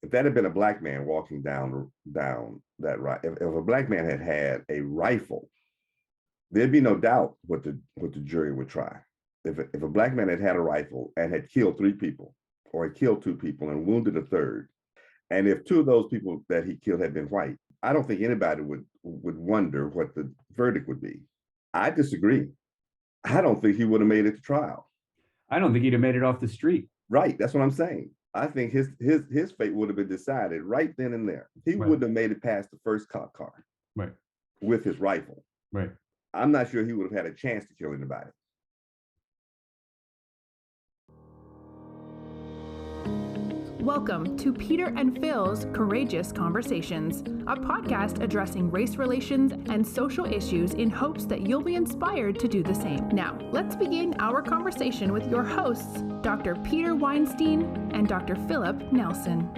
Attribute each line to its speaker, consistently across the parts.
Speaker 1: if that had been a black man walking down that right, if a black man had had a rifle, there'd be no doubt what the jury would try. If a black man had had a rifle and had killed 3 people, or had killed 2 people and wounded a third, and if 2 of those people that he killed had been white, I don't think anybody would wonder what the verdict would be. I disagree. I don't think he would have made it to trial.
Speaker 2: I don't think he'd have made it off the street.
Speaker 1: Right. That's what I'm saying. I think his fate would have been decided right then and there. He
Speaker 2: Right.
Speaker 1: wouldn't have made it past the first cop car.
Speaker 2: Right.
Speaker 1: With his rifle.
Speaker 2: Right.
Speaker 1: I'm not sure he would have had a chance to kill anybody.
Speaker 3: Welcome to Peter and Phil's Courageous Conversations, a podcast addressing race relations and social issues in hopes that you'll be inspired to do the same. Now, let's begin our conversation with your hosts, Dr. Peter Weinstein and Dr. Philip Nelson.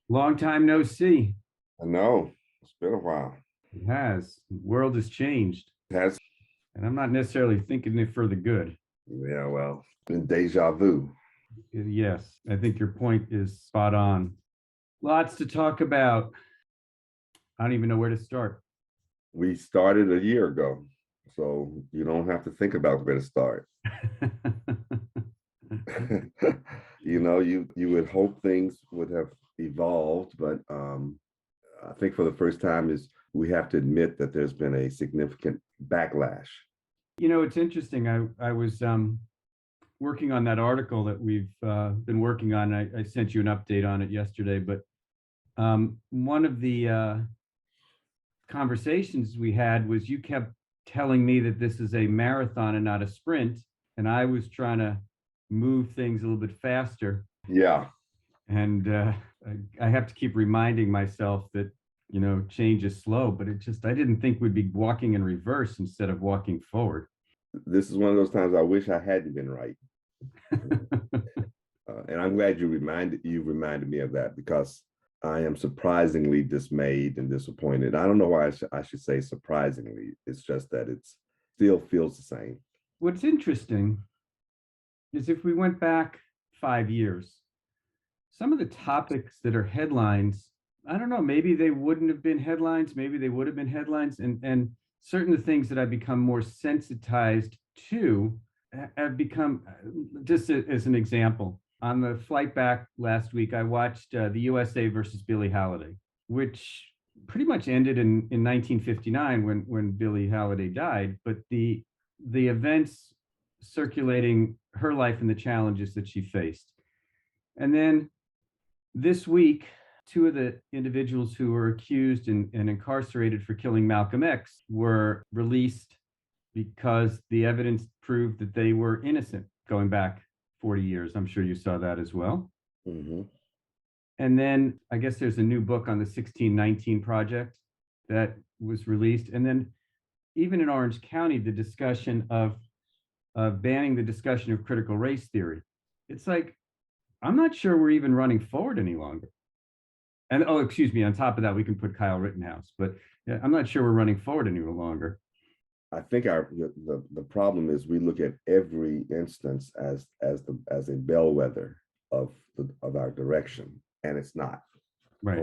Speaker 2: Long time no see.
Speaker 1: I know. It's been a while.
Speaker 2: It has. The world has changed.
Speaker 1: It has.
Speaker 2: And I'm not necessarily thinking it for the good.
Speaker 1: Yeah, well, been deja vu.
Speaker 2: Yes, I think your point is spot on. Lots to talk about. I don't even know where to start.
Speaker 1: We started a year ago, so you don't have to think about where to start. You know, you would hope things would have evolved, but I think for the first time we have to admit that there's been a significant backlash.
Speaker 2: You know, it's interesting. I was working on that article that we've been working on. I sent you an update on it yesterday, but one of the conversations we had was you kept telling me that this is a marathon and not a sprint, and I was trying to move things a little bit faster.
Speaker 1: Yeah.
Speaker 2: And I have to keep reminding myself that, you know, change is slow, but I didn't think we'd be walking in reverse instead of walking forward.
Speaker 1: This is one of those times I wish I hadn't been right. And I'm glad you reminded me of that, because I am surprisingly dismayed and disappointed. I don't know why I should say surprisingly. It's just that it still feels the same.
Speaker 2: What's interesting is if we went back 5 years, some of the topics that are headlines, I don't know, maybe they wouldn't have been headlines, maybe they would have been headlines, and certain things that I've become more sensitized to have become, just as an example, on the flight back last week, I watched the USA versus Billie Holiday, which pretty much ended in 1959 when Billie Holiday died, but the events circulating her life and the challenges that she faced. And then this week, 2 of the individuals who were accused and incarcerated for killing Malcolm X were released because the evidence proved that they were innocent, going back 40 years. I'm sure you saw that as well.
Speaker 1: Mm-hmm.
Speaker 2: And then I guess there's a new book on the 1619 Project that was released. And then even in Orange County, the discussion of banning the discussion of critical race theory. It's like, I'm not sure we're even running forward any longer. And on top of that, we can put Kyle Rittenhouse, but I'm not sure we're running forward any longer.
Speaker 1: I think the problem is we look at every instance as a bellwether of our direction, and it's not.
Speaker 2: Right.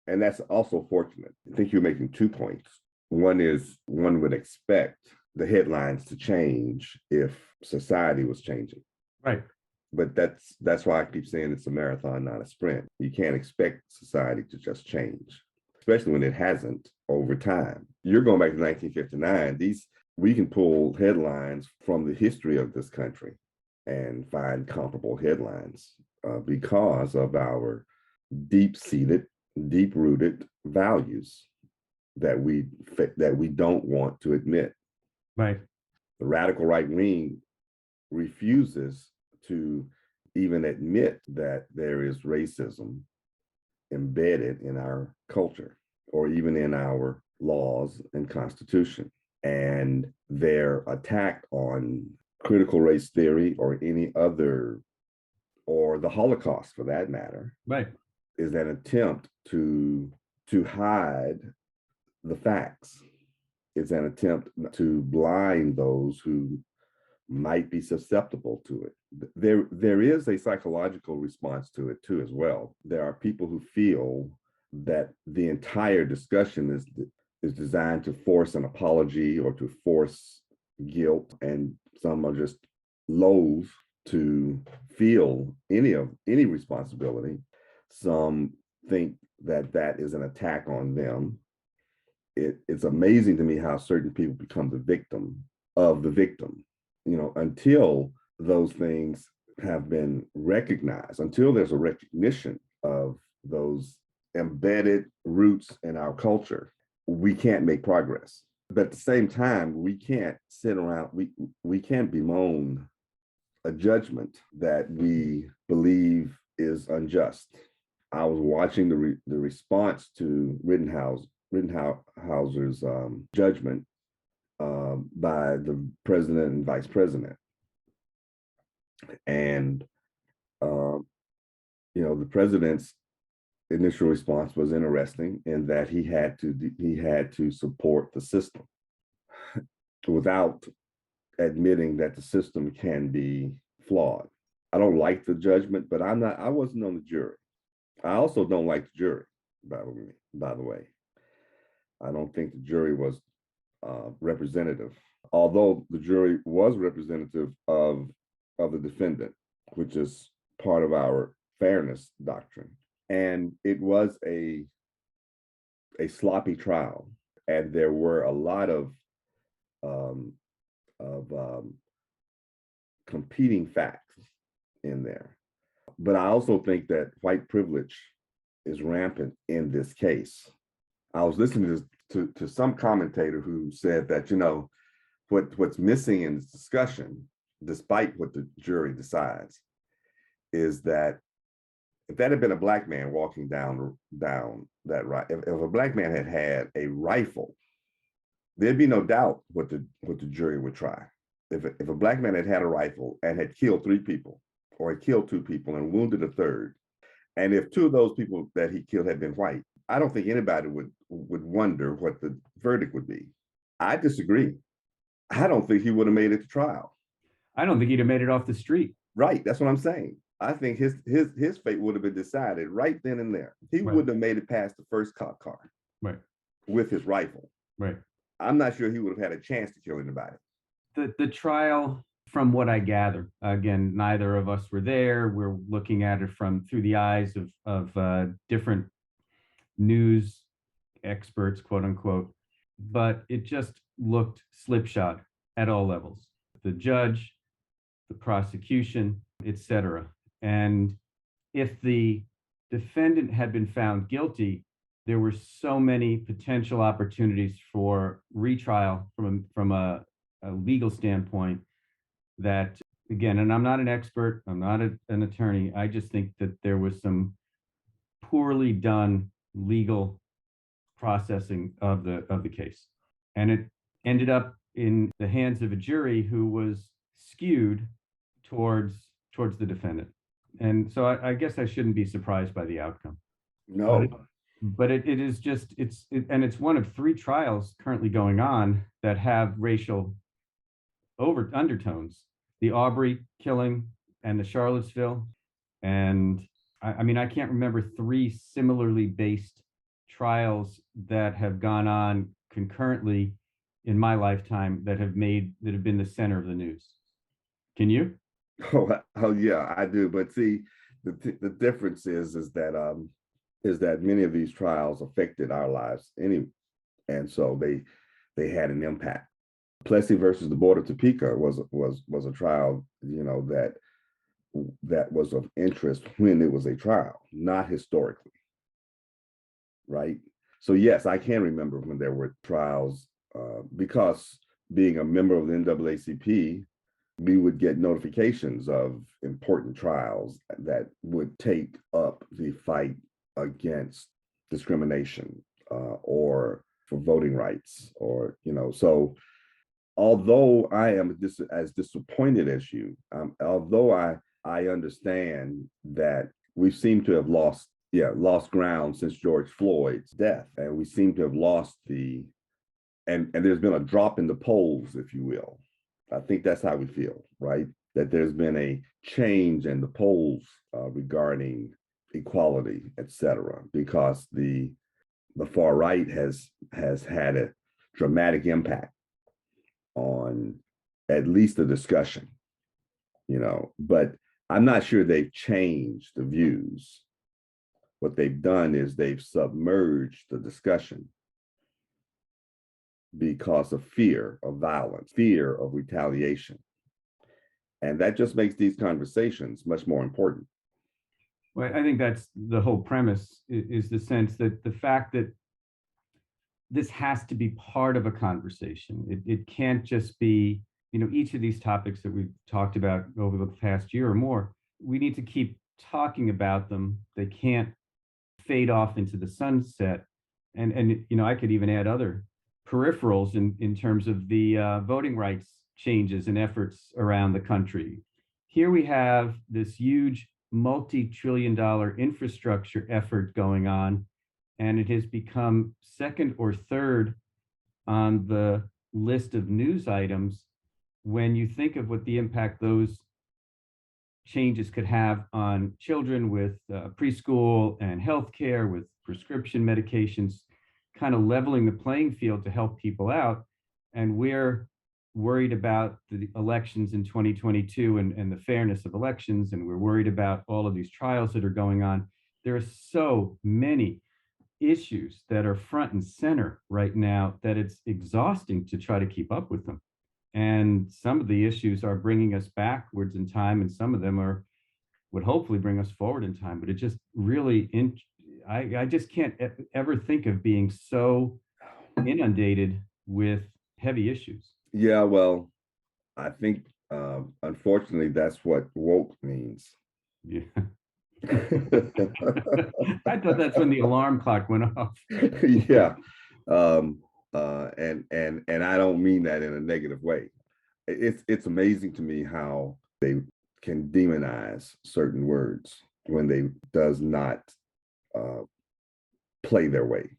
Speaker 1: And that's also fortunate. I think you're making 2 points. One is, one would expect the headlines to change if society was changing.
Speaker 2: Right.
Speaker 1: But that's why I keep saying it's a marathon, not a sprint. You can't expect society to just change, especially when it hasn't over time. You're going back to 1959. We can pull headlines from the history of this country and find comparable headlines because of our deep-seated, deep-rooted values that we don't want to admit.
Speaker 2: Right.
Speaker 1: The radical right wing refuses to even admit that there is racism embedded in our culture or even in our laws and constitution. And their attack on critical race theory or any other, or the Holocaust for that matter,
Speaker 2: right,
Speaker 1: is an attempt to hide the facts it's an attempt to blind those who might be susceptible to it. There is a psychological response to it too, as well. There are people who feel that the entire discussion is designed to force an apology or to force guilt, and some are just loath to feel any responsibility. Some think that that is an attack on them. It's amazing to me how certain people become the victim of the victim. Until those things have been recognized, until there's a recognition of those embedded roots in our culture, we can't make progress. But at the same time, we can't sit around, we can't bemoan a judgment that we believe is unjust. I was watching the response to Rittenhouse's judgment by the president and vice president. And, the president's initial response was interesting in that he had to support the system without admitting that the system can be flawed. I don't like the judgment, but I wasn't on the jury. I also don't like the jury, by the way. I don't think the jury was representative, although the jury was representative of the defendant, which is part of our fairness doctrine. And it was a sloppy trial, and there were a lot of competing facts in there. But I also think that white privilege is rampant in this case. I was listening to some commentator who said that, what's missing in this discussion, despite what the jury decides, is that if that had been a Black man walking down that right, if a Black man had a rifle, there'd be no doubt what the jury would try. If a Black man had a rifle and had killed 3 people, or had killed 2 people and wounded a third, and if 2 of those people that he killed had been white, I don't think anybody would wonder what the verdict would be. I disagree. I don't think he would have made it to trial.
Speaker 2: I don't think he'd have made it off the street.
Speaker 1: Right, that's what I'm saying. I think his fate would have been decided right then and there. He
Speaker 2: Right.
Speaker 1: wouldn't have made it past the first cop car,
Speaker 2: Right.
Speaker 1: with his rifle.
Speaker 2: Right.
Speaker 1: I'm not sure he would have had a chance to kill anybody.
Speaker 2: The trial, from what I gather, again, neither of us were there. We're looking at it through the eyes of different news experts, quote unquote, but it just looked slipshod at all levels. The judge, the prosecution, etc. And if the defendant had been found guilty, there were so many potential opportunities for retrial from a legal standpoint that, again, and I'm not an expert, I'm not an attorney, I just think that there was some poorly done legal processing of the case. And it ended up in the hands of a jury who was skewed towards the defendant. And so I guess I shouldn't be surprised by the outcome.
Speaker 1: No.
Speaker 2: But it is just, it's one of 3 trials currently going on that have racial undertones: the Abry killing and the Charlottesville. And I can't remember 3 similarly based trials that have gone on concurrently in my lifetime that have been the center of the news. Can you?
Speaker 1: Oh yeah, I do. But see, the difference is that many of these trials affected our lives anyway, and so they had an impact. Plessy versus the Board of Topeka was a trial, that was of interest when it was a trial, not historically, right? So yes, I can remember when there were trials, because being a member of the NAACP, we would get notifications of important trials that would take up the fight against discrimination, or for voting rights, or, so although I am as disappointed as you, although I understand that we seem to have lost ground since George Floyd's death, and we seem to have lost the and there's been a drop in the polls, if you will. I think that's how we feel, right? That there's been a change in the polls regarding equality, et cetera, because the far right has had a dramatic impact on at least the discussion, but I'm not sure they've changed the views. What they've done is they've submerged the discussion because of fear of violence, fear of retaliation. And that just makes these conversations much more important.
Speaker 2: Well, I think that's the whole premise, is the sense that the fact that this has to be part of a conversation. It can't just be, each of these topics that we've talked about over the past year or more, we need to keep talking about them. They can't fade off into the sunset. And I could even add other peripherals in terms of the voting rights changes and efforts around the country. Here we have this huge multi-trillion-dollar infrastructure effort going on, and it has become second or third on the list of news items when you think of what the impact those changes could have on children with preschool and healthcare, with prescription medications, kind of leveling the playing field to help people out. And we're worried about the elections in 2022 and the fairness of elections, and we're worried about all of these trials that are going on. There are so many issues that are front and center right now that it's exhausting to try to keep up with them. And some of the issues are bringing us backwards in time, and some of them would hopefully bring us forward in time. But it just really, I just can't ever think of being so inundated with heavy issues.
Speaker 1: Yeah, well, I think unfortunately that's what woke means.
Speaker 2: Yeah. I thought that's when the alarm clock went off.
Speaker 1: Yeah. And I don't mean that in a negative way. It's amazing to me how they can demonize certain words when they does not play their way,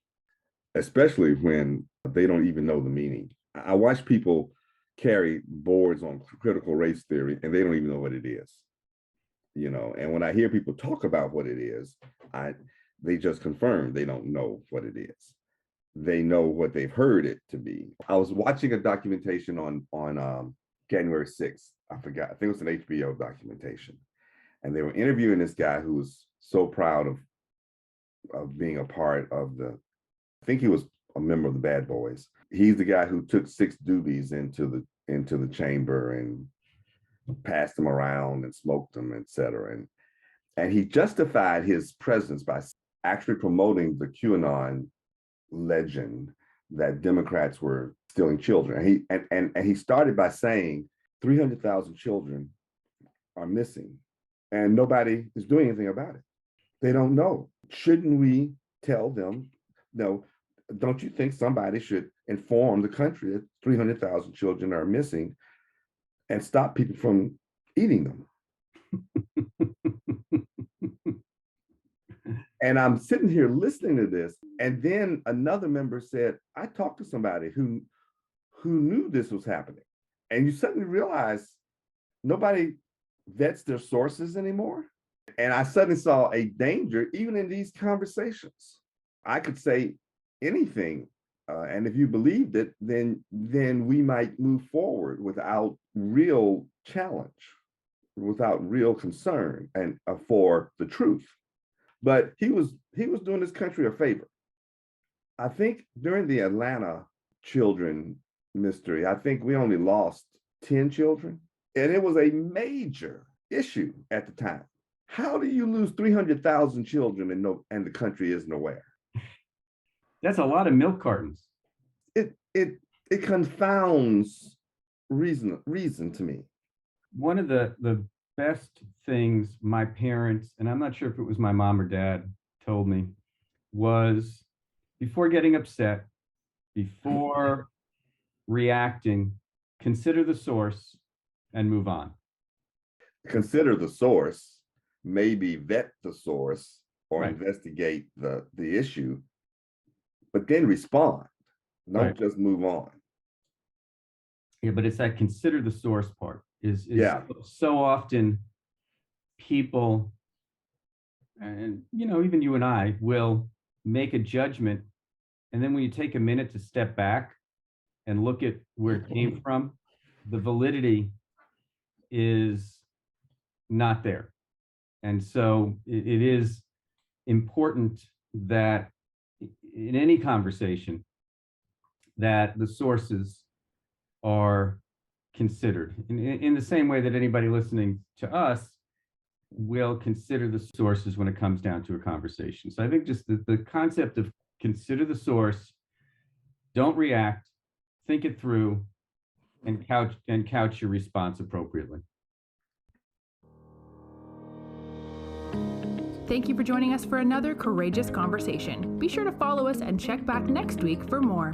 Speaker 1: especially when they don't even know the meaning. I watch people carry boards on critical race theory and they don't even know what it is. And when I hear people talk about what it is, they just confirm they don't know what it is. They know what they've heard it to be. I was watching a documentation on January 6th. I forgot. I think it was an HBO documentation. And they were interviewing this guy who was so proud of being a part of I think he was a member of the Bad Boys. He's the guy who took 6 doobies into the chamber and passed them around and smoked them, et cetera. And he justified his presence by actually promoting the QAnon legend that Democrats were stealing children. And he started by saying 300,000 children are missing and nobody is doing anything about it. They don't know. Shouldn't we tell them, no, don't you think somebody should inform the country that 300,000 children are missing and stop people from eating them? And I'm sitting here listening to this. And then another member said, I talked to somebody who knew this was happening. And you suddenly realize nobody vets their sources anymore. And I suddenly saw a danger, even in these conversations. I could say anything. And if you believed it, then we might move forward without real challenge, without real concern and for the truth. But he was doing this country a favor. I think during the Atlanta children mystery, I think we only lost 10 children. And it was a major issue at the time. How do you lose 300,000 children and the country isn't aware?
Speaker 2: That's a lot of milk cartons.
Speaker 1: It confounds reason to me.
Speaker 2: One of the best things my parents, and I'm not sure if it was my mom or dad, told me was, before getting upset, before reacting, consider the source and move on.
Speaker 1: Consider the source, maybe vet the source or
Speaker 2: Right.
Speaker 1: investigate the issue, but then respond. Don't
Speaker 2: Right.
Speaker 1: just move on.
Speaker 2: Yeah, but it's that consider the source part is
Speaker 1: Yeah.
Speaker 2: so often people, and even you and I will make a judgment, and then when you take a minute to step back and look at where it came from, the validity is not there. And so it is important that in any conversation that the sources are considered in the same way that anybody listening to us will consider the sources when it comes down to a conversation. So I think just the concept of consider the source, don't react, think it through, and couch your response appropriately.
Speaker 3: Thank you for joining us for another courageous conversation. Be sure to follow us and check back next week for more.